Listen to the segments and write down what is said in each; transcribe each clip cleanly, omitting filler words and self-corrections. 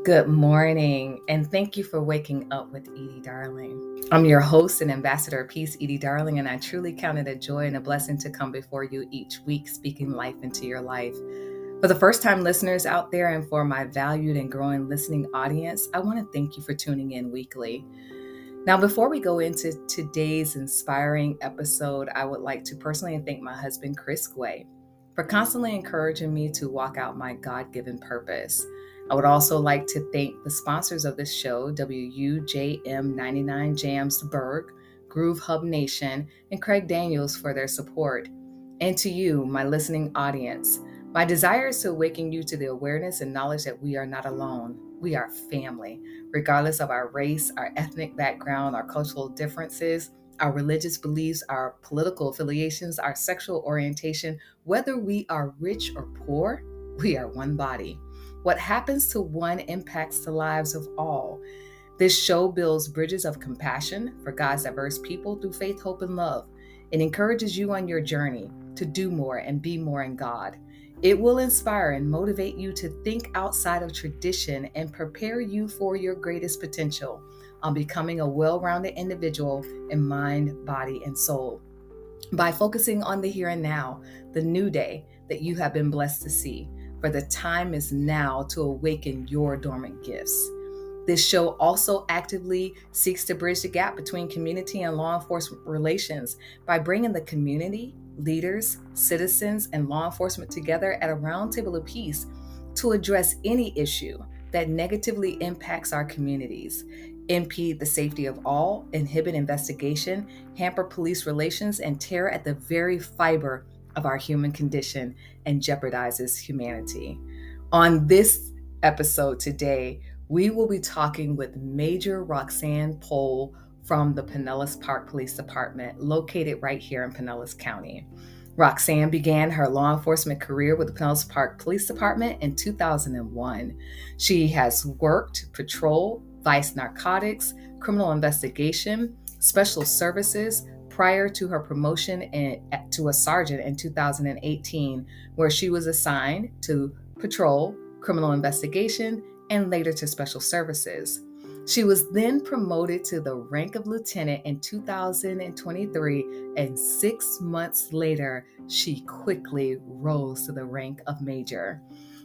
Good morning, and thank you for waking up with Edie Darling. I'm your host and ambassador of peace, Edie Darling, and I truly count it a joy and a blessing to come before you each week, speaking life into your life. For the first-time listeners out there and for my valued and growing listening audience, I want to thank you for tuning in weekly. Now, before we go into today's inspiring episode, I would like to personally thank my husband, Chris Gway, for constantly encouraging me to walk out my God-given purpose. I would also like to thank the sponsors of this show, WUJM 99 Jamsburg, Groove Hub Nation, and Craig Daniels for their support. And to you, my listening audience, my desire is to awaken you to the awareness and knowledge that we are not alone. We are family, regardless of our race, our ethnic background, our cultural differences, our religious beliefs, our political affiliations, our sexual orientation. Whether we are rich or poor, we are one body. What happens to one impacts the lives of all. This show builds bridges of compassion for God's diverse people through faith, hope, and love. It encourages you on your journey to do more and be more in God. It will inspire and motivate you to think outside of tradition and prepare you for your greatest potential on becoming a well-rounded individual in mind, body, and soul. By focusing on the here and now, the new day that you have been blessed to see. For the time is now to awaken your dormant gifts. This show also actively seeks to bridge the gap between community and law enforcement relations by bringing the community, leaders, citizens, and law enforcement together at a round table of peace to address any issue that negatively impacts our communities, impede the safety of all, inhibit investigation, hamper police relations, and tear at the very fiber of our human condition and jeopardizes humanity. On this episode today, we will be talking with Major Roxanne Pohl from the Pinellas Park Police Department, located right here in Pinellas County. Roxanne began her law enforcement career with the Pinellas Park Police Department in 2001. She has worked patrol, vice narcotics, criminal investigation, special services, prior to her promotion to a sergeant in 2018, where she was assigned to patrol, criminal investigation, and later to special services. She was then promoted to the rank of lieutenant in 2023, and 6 months later, she quickly rose to the rank of major.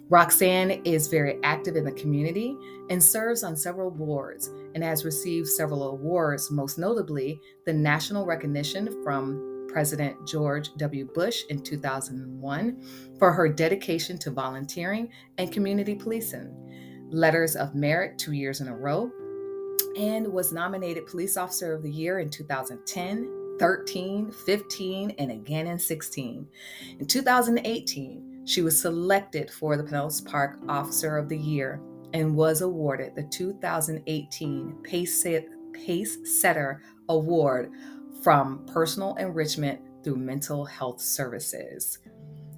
Roxanne is very active in the community and serves on several boards and has received several awards, most notably the national recognition from President George W. Bush in 2001 for her dedication to volunteering and community policing, letters of merit 2 years in a row, and was nominated Police Officer of the Year in 2010, 13, 15, and again in 16. In 2018, she was selected for the Pinellas Park Officer of the Year and was awarded the 2018 Pace Setter Award from Personal Enrichment through Mental Health Services.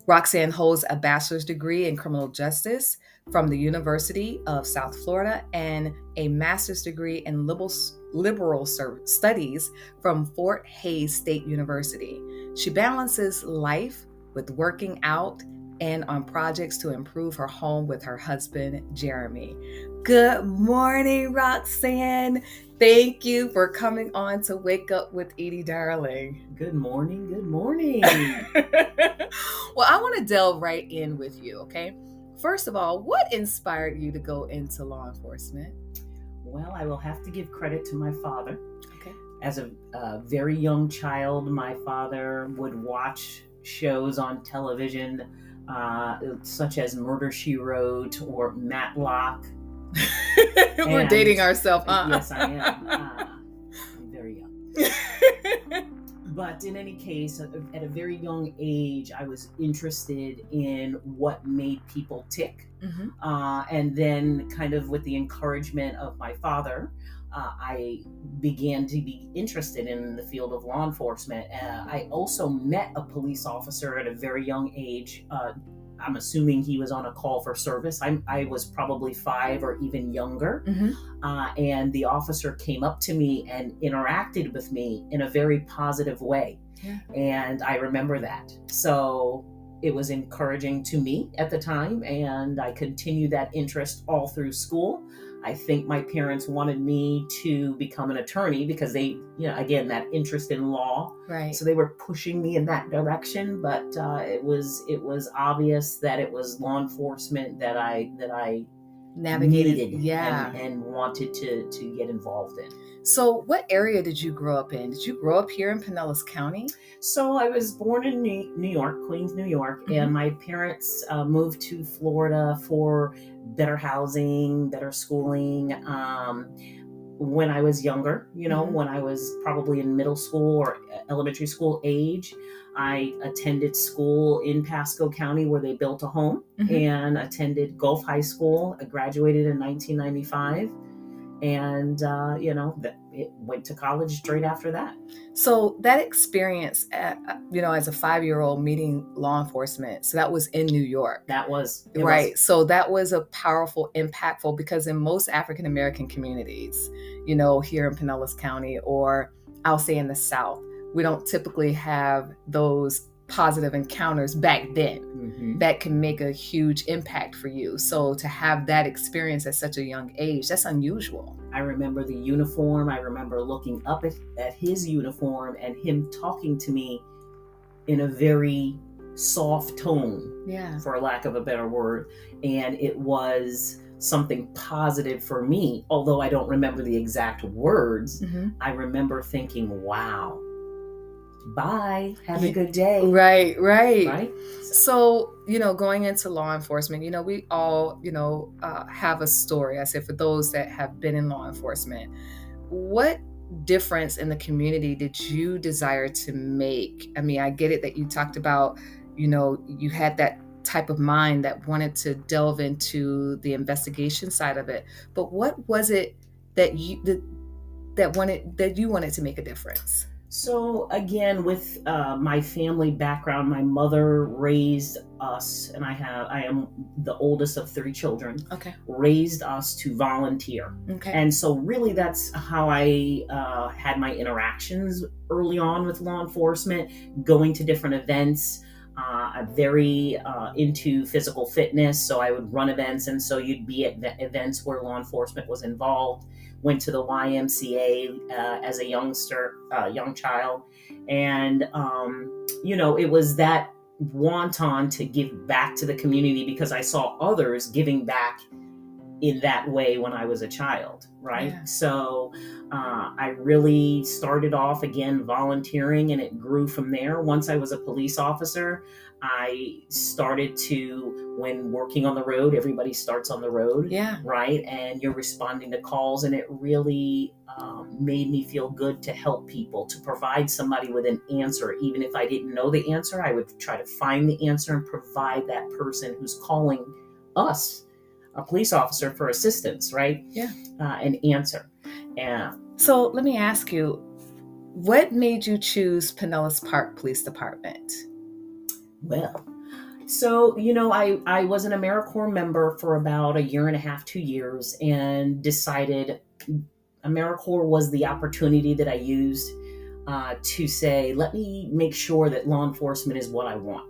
Roxanne holds a bachelor's degree in criminal justice from the University of South Florida and a master's degree in liberal studies from Fort Hays State University. She balances life with working out and on projects to improve her home with her husband, Jeremy. Good morning, Roxanne. Thank you for coming on to Wake Up with Edie Darling. Good morning. Good morning. Well, I want to delve right in with you, okay? First of all, what inspired you to go into law enforcement? Well, I will have to give credit to my father. Okay. As a very young child, my father would watch shows on television such as Murder, She Wrote or Matlock. We're dating ourselves, huh? Yes, I am. I'm very young. But in any case, at a very young age, I was interested in what made people tick. Mm-hmm. And then kind of with the encouragement of my father, I began to be interested in the field of law enforcement. I also met a police officer at a very young age. I'm assuming he was on a call for service. I was probably 5 or even younger. Mm-hmm. And the officer came up to me and interacted with me in a very positive way. Yeah. And I remember that. So it was encouraging to me at the time, and I continued that interest all through school. I think my parents wanted me to become an attorney because they, again, that interest in law. Right. So they were pushing me in that direction, but it was obvious that it was law enforcement that I navigated, needed and wanted to get involved in. So what area did you grow up in? Did you grow up here in Pinellas County? So I was born in New York, Queens, New York, and my parents moved to Florida for better housing, better schooling. When I was younger, when I was probably in middle school or elementary school age, I attended school in Pasco County where they built a home and attended Gulf High School. I graduated in 1995 and, it went to college straight after that. So that experience, as a 5-year-old meeting law enforcement, so that was in New York. That was. Right. So that was a powerful, impactful, because in most African-American communities, here in Pinellas County, or I'll say in the South, we don't typically have those positive encounters back then that can make a huge impact for you. So to have that experience at such a young age, that's unusual. I remember the uniform. I remember looking up at his uniform and him talking to me in a very soft tone, for lack of a better word. And it was something positive for me. Although I don't remember the exact words, I remember thinking, wow, bye, have a good day. Right. So, going into law enforcement, we all, have a story. I said, for those that have been in law enforcement, what difference in the community did you desire to make? I mean, I get it that you talked about, you had that type of mind that wanted to delve into the investigation side of it, but what was it that you wanted to make a difference? So again, with my family background, my mother raised us, and I am the oldest of 3 children. Okay. Raised us to volunteer. Okay. And so really that's how I had my interactions early on with law enforcement, going to different events. I'm very into physical fitness, so I would run events, and so you'd be at events where law enforcement was involved. Went to the YMCA as a young child, and it was that wanton to give back to the community because I saw others giving back in that way when I was a child, right? Yeah. So I really started off again volunteering, and it grew from there. Once I was a police officer, I started to, when working on the road, everybody starts on the road, right? And you're responding to calls, and it really made me feel good to help people, to provide somebody with an answer. Even if I didn't know the answer, I would try to find the answer and provide that person who's calling us, a police officer, for assistance, right? Yeah. An answer. And so let me ask you, what made you choose Pinellas Park Police Department? Well, so, I was an AmeriCorps member for about 1.5 years, 2 years, and decided AmeriCorps was the opportunity that I used to say, let me make sure that law enforcement is what I want.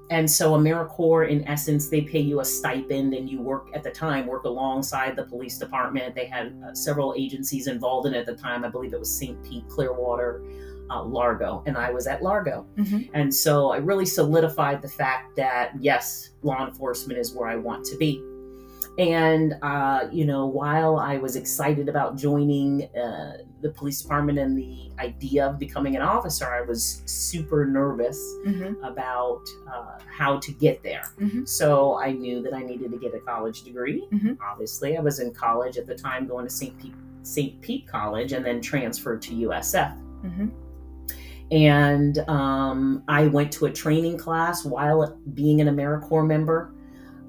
And so AmeriCorps, in essence, they pay you a stipend, and you work alongside the police department. They had several agencies involved in it at the time. I believe it was St. Pete, Clearwater, Largo, and I was at Largo. And so I really solidified the fact that, yes, law enforcement is where I want to be. And, while I was excited about joining the police department and the idea of becoming an officer, I was super nervous about how to get there. So I knew that I needed to get a college degree. Obviously, I was in college at the time, going to St. Pete College, and then transferred to USF. And I went to a training class while being an AmeriCorps member.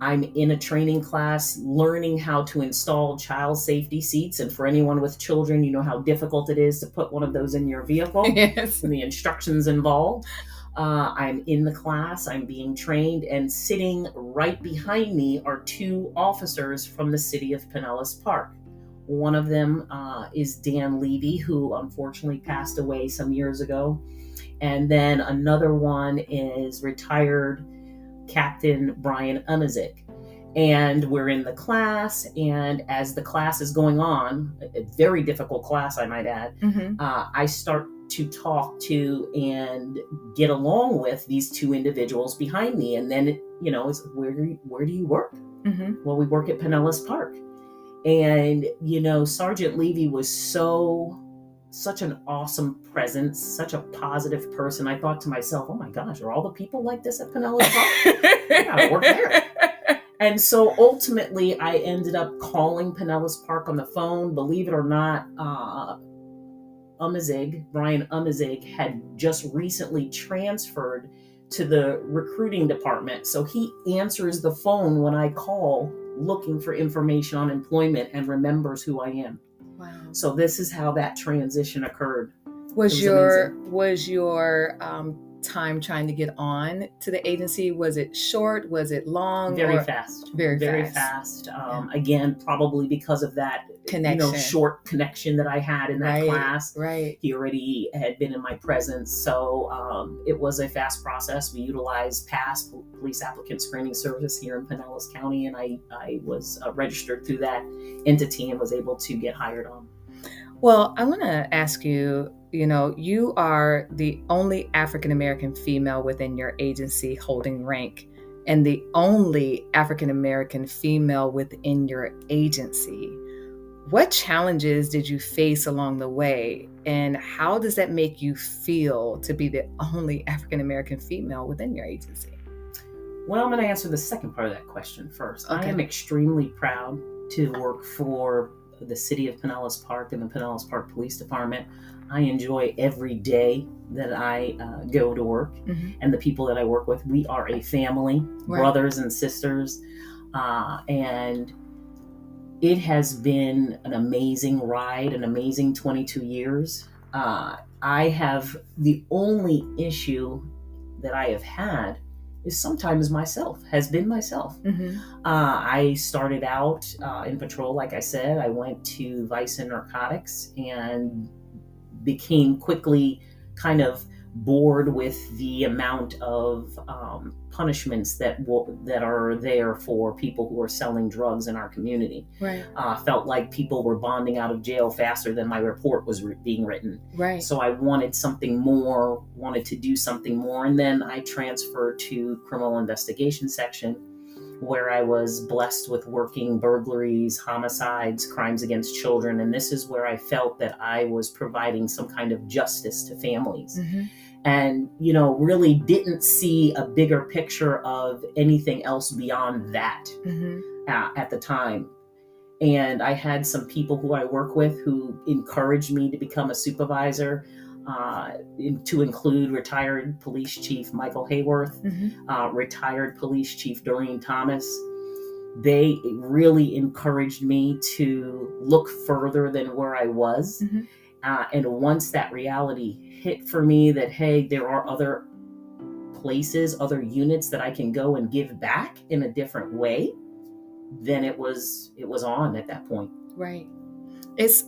I'm in a training class learning how to install child safety seats. And for anyone with children, you know how difficult it is to put one of those in your vehicle. Yes. And the instructions involved. I'm in the class, I'm being trained, and sitting right behind me are 2 officers from the city of Pinellas Park. One of them is Dan Levy, who unfortunately passed away some years ago. And then another one is retired Captain Brian Umazik. And we're in the class, and as the class is going on, a very difficult class, I might add, I start to talk to and get along with these two individuals behind me. And then, it's where do you work? Well, we work at Pinellas Park. And, Sergeant Levy was such an awesome presence, such a positive person. I thought to myself, oh my gosh, are all the people like this at Pinellas Park? I gotta work there. And so ultimately, I ended up calling Pinellas Park on the phone. Believe it or not, Brian Umazik, had just recently transferred to the recruiting department. So he answers the phone when I call looking for information on employment and remembers who I am. Wow. So this is how that transition occurred. Was your time trying to get on to the agency, was it short? Was it long? Very fast. Very fast. Again, probably because of that connection, short connection that I had in that class. Right. He already had been in my presence. So it was a fast process. We utilized PASS, Police Applicant Screening Service, here in Pinellas County, and I was registered through that entity and was able to get hired on. Well, I want to ask you, you are the only African-American female within your agency holding rank, and the only African-American female within your agency. What challenges did you face along the way, and how does that make you feel to be the only African-American female within your agency? Well, I'm going to answer the second part of that question first. Okay. I am extremely proud to work for the city of Pinellas Park and the Pinellas Park Police Department. I enjoy every day that I go to work, and the people that I work with. We are a family, brothers and sisters, and it has been an amazing ride, an amazing 22 years. The only issue that I have had is sometimes has been myself. I started out in patrol, like I said. I went to Vice and Narcotics and became quickly kind of bored with the amount of punishments that are there for people who are selling drugs in our community. Right. Felt like people were bonding out of jail faster than my report was being written. Right. So I wanted something more, wanted to do something more. And then I transferred to criminal investigation section, where I was blessed with working burglaries, homicides, crimes against children. And this is where I felt that I was providing some kind of justice to families. And, really didn't see a bigger picture of anything else beyond that at the time. And I had some people who I work with who encouraged me to become a supervisor, to include retired Police Chief Michael Hayworth, retired Police Chief Doreen Thomas. They really encouraged me to look further than where I was. And once that reality hit for me that, hey, there are other places, other units that I can go and give back in a different way, then it was on at that point. Right. It's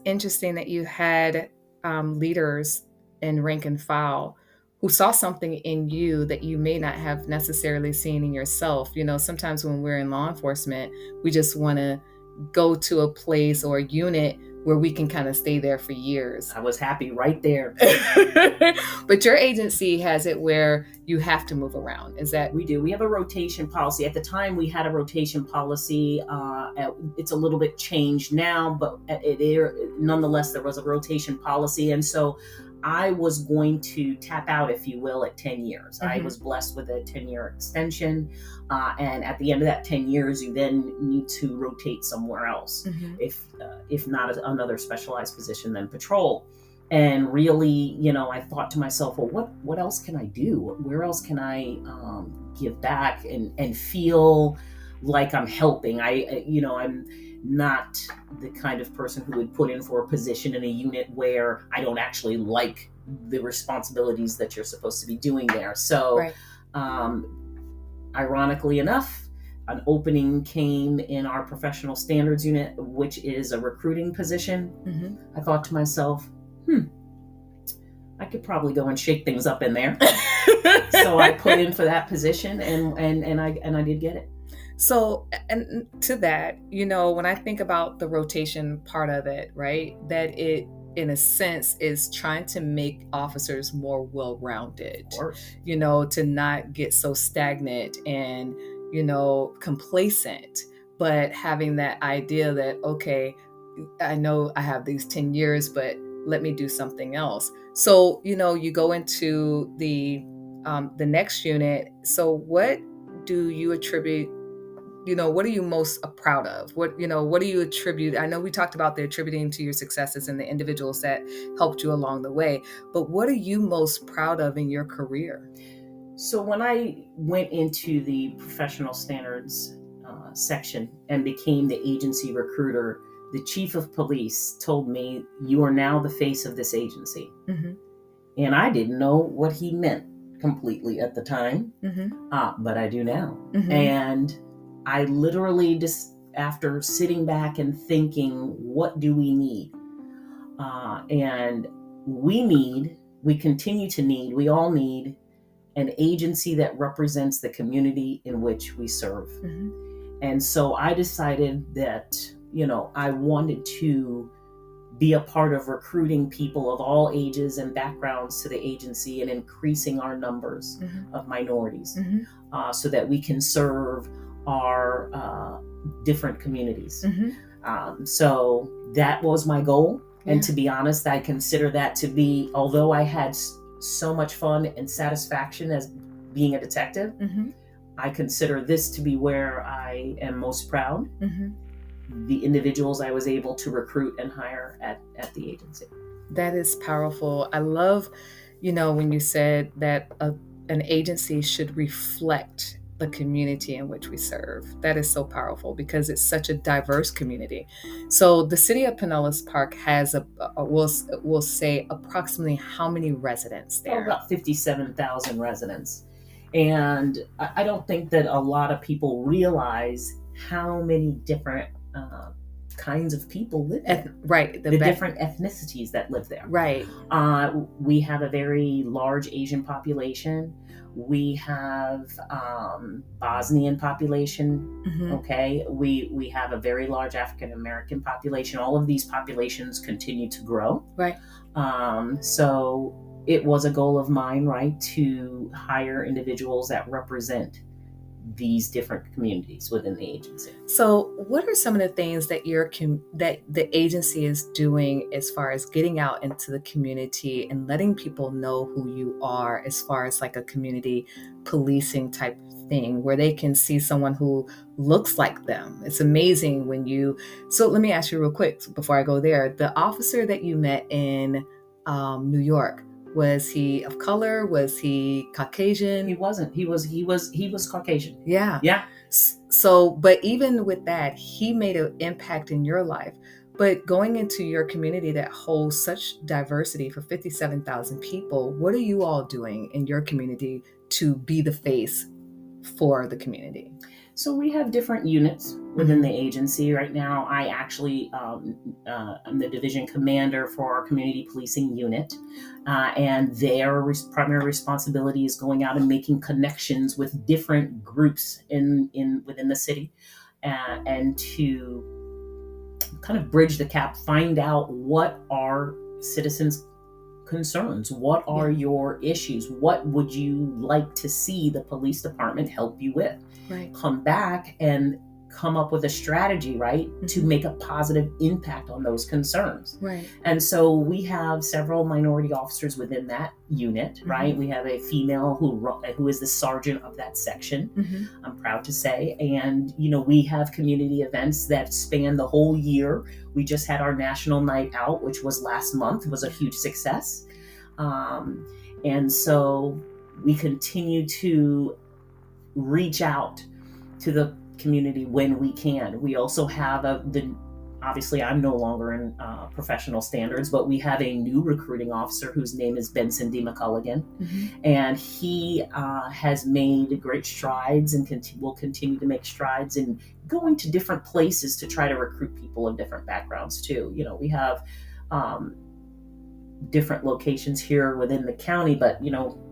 interesting that you had leaders in rank and file who saw something in you that you may not have necessarily seen in yourself. Sometimes when we're in law enforcement, we just want to go to a place or a unit where we can kind of stay there for years. I was happy right there. But your agency has it where you have to move around. Is that? We do. We have a rotation policy. At the time, we had a rotation policy. It's a little bit changed now, but nonetheless, there was a rotation policy. And so I was going to tap out, if you will, at 10 years. I was blessed with a 10-year extension. And at the end of that 10 years, you then need to rotate somewhere else. If not another specialized position, then patrol. And really, I thought to myself, well, what else can I do? Where else can I give back and feel like I'm helping? I'm not the kind of person who would put in for a position in a unit where I don't actually like the responsibilities that you're supposed to be doing there. So, ironically enough, an opening came in our professional standards unit, which is a recruiting position. I thought to myself, I could probably go and shake things up in there. So I put in for that position, and I did get it. So, and to that, when I think about the rotation part of it, right, that it, in a sense, is trying to make officers more well-rounded, Of course. to not get so stagnant and, complacent, but having that idea that, okay, I know I have these 10 years, but let me do something else. So, you go into the next unit. So what do you attribute, what are you most proud of? What do you attribute? I know we talked about the attributing to your successes and the individuals that helped you along the way, but what are you most proud of in your career? So when I went into the professional standards section and became the agency recruiter, the chief of police told me, "You are now the face of this agency." Mm-hmm. And I didn't know what he meant completely at the time, but I do now. Mm-hmm. And I literally just, after sitting back and thinking, what do we need? And we continue to need, we all need an agency that represents the community in which we serve. Mm-hmm. And so I decided that, I wanted to be a part of recruiting people of all ages and backgrounds to the agency and increasing our numbers of minorities, so that we can serve our different communities. So that was my goal. Yeah. And to be honest, I consider that to be, although I had so much fun and satisfaction as being a detective, I consider this to be where I am most proud. The individuals I was able to recruit and hire at the agency. That is powerful. I love, when you said that an agency should reflect the community in which we serve. That is so powerful because it's such a diverse community. So the city of Pinellas Park has we'll say approximately how many residents there? About 57,000 residents. And I don't think that a lot of people realize how many different kinds of people live there. Right. The different ethnicities that live there. Right. We have a very large Asian population. We have Bosnian population. Okay. We have a very large African American population. All of these populations continue to grow. Right. So it was a goal of mine, right, to hire individuals that represent these different communities within the agency. So what are some of the things that that the agency is doing as far as getting out into the community and letting people know who you are, as far as like a community policing type thing where they can see someone who looks like them? It's amazing so let me ask you real quick before I go there. The officer that you met in New York, was he of color? Was he Caucasian? He wasn't. He was Caucasian. Yeah. Yeah. So, but even with that, he made an impact in your life. But going into your community that holds such diversity for 57,000 people, what are you all doing in your community to be the face for the community? So we have different units within the agency. Right now, I actually am the division commander for our community policing unit, and their primary responsibility is going out and making connections with different groups within the city, and to kind of bridge the gap, find out what are citizens' concerns, what are your issues, what would you like to see the police department help you with. Right. Come back and come up with a strategy, right, to make a positive impact on those concerns. Right. And so we have several minority officers within that unit, right? We have a female who is the sergeant of that section, I'm proud to say. And, we have community events that span the whole year. We just had our National Night Out, which was last month. It was a huge success. And so we continue to reach out to the community when we can. We also have obviously I'm no longer in professional standards, but we have a new recruiting officer whose name is Benson D. McCulligan. And he has made great strides and will continue to make strides in going to different places to try to recruit people of different backgrounds too. We have different locations here within the county, but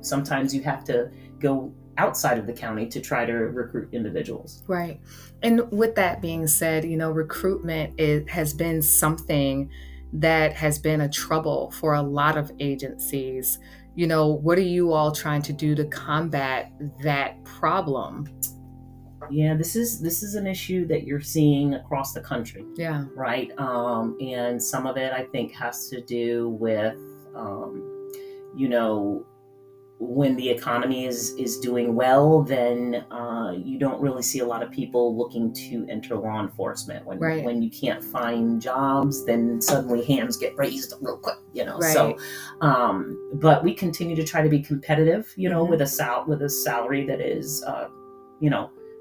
sometimes you have to go outside of the county to try to recruit individuals. Right. And with that being said, recruitment has been something that has been a trouble for a lot of agencies. What are you all trying to do to combat that problem? Yeah, this is an issue that you're seeing across the country. Yeah. Right. And some of it, I think, has to do with, when the economy is doing well, then you don't really see a lot of people looking to enter law enforcement. When you can't find jobs, then suddenly hands get raised real quick. Right. So, but we continue to try to be competitive. With a salary that is,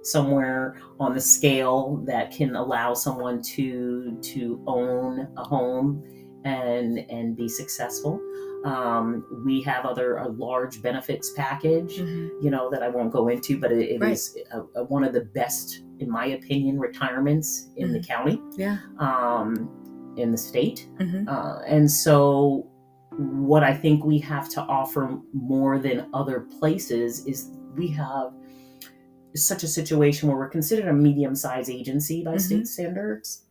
somewhere on the scale that can allow someone to own a home and be successful. We have a large benefits package, that I won't go into, but it is one of the best, in my opinion, retirements in the county, in the state. And so what I think we have to offer more than other places is we have such a situation where we're considered a medium-sized agency by state standards.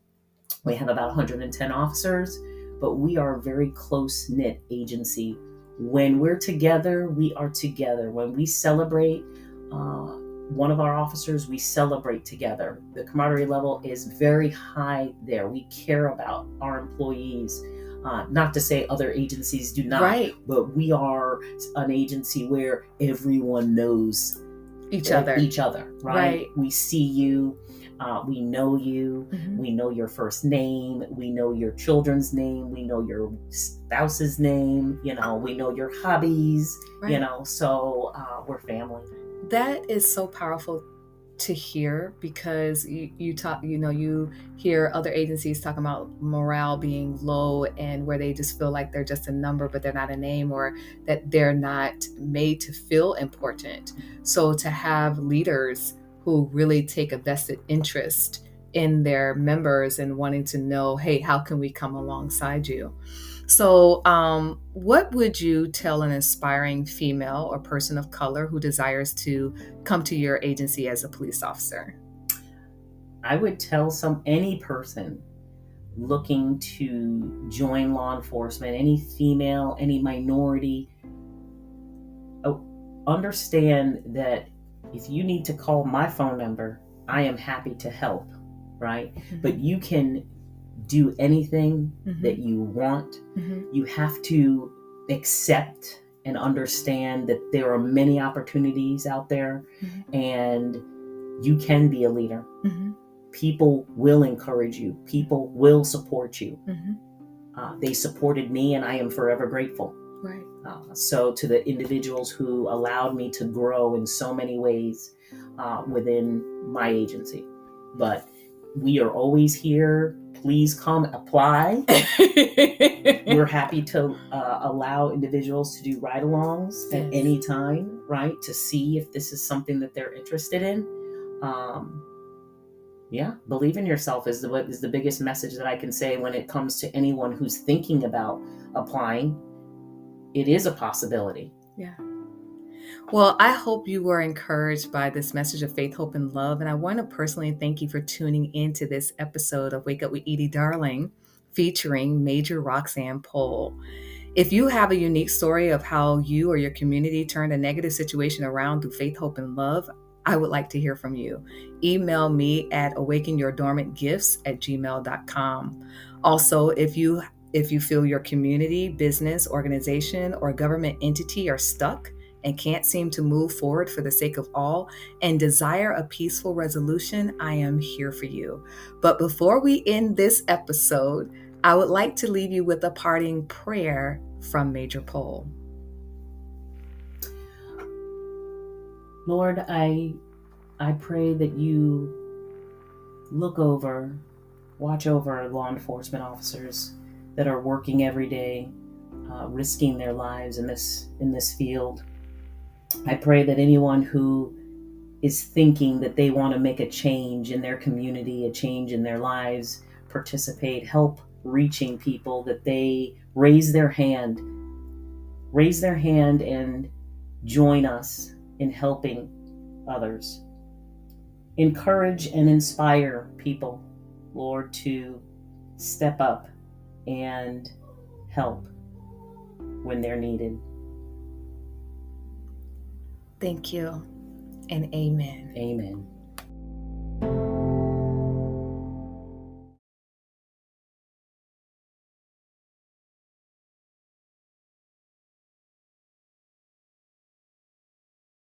We have about 110 officers, but we are a very close-knit agency. When we're together, we are together. When we celebrate one of our officers, we celebrate together. The camaraderie level is very high there. We care about our employees. Not to say other agencies do not, but we are an agency where everyone knows each other, right? We see you, we know you, we know your first name, we know your children's name, we know your spouse's name, we know your hobbies, so we're family. That is so powerful to hear, because you hear other agencies talking about morale being low and where they just feel like they're just a number, but they're not a name, or that they're not made to feel important. So to have leaders who really take a vested interest in their members and wanting to know, hey, how can we come alongside you? So what would you tell an aspiring female or person of color who desires to come to your agency as a police officer? I would tell any person looking to join law enforcement, any female, any minority, understand that if you need to call my phone number, I am happy to help, right? But you can do anything that you want. You have to accept and understand that there are many opportunities out there, and you can be a leader. People will encourage you. People will support you. They supported me, and I am forever grateful. Right. So to the individuals who allowed me to grow in so many ways within my agency. But we are always here. Please come apply. We're happy to allow individuals to do ride-alongs at any time, right? To see if this is something that they're interested in. Believe in yourself is the biggest message that I can say when it comes to anyone who's thinking about applying. It is a possibility. Yeah. Well, I hope you were encouraged by this message of faith, hope, and love. And I want to personally thank you for tuning into this episode of Wake Up with Edie Darling, featuring Major Roxanne Pohl. If you have a unique story of how you or your community turned a negative situation around through faith, hope, and love, I would like to hear from you. Email me at awakenyourdormantgifts@gmail.com. Also, if you feel your community, business, organization, or government entity are stuck and can't seem to move forward for the sake of all and desire a peaceful resolution, I am here for you. But before we end this episode, I would like to leave you with a parting prayer from Major Pohl. Lord, I pray that you watch over our law enforcement officers that are working every day, risking their lives in this field. I pray that anyone who is thinking that they want to make a change in their community, a change in their lives, participate, help reaching people, that they raise their hand and join us in helping others. Encourage and inspire people, Lord, to step up and help when they're needed. Thank you, and amen. Amen.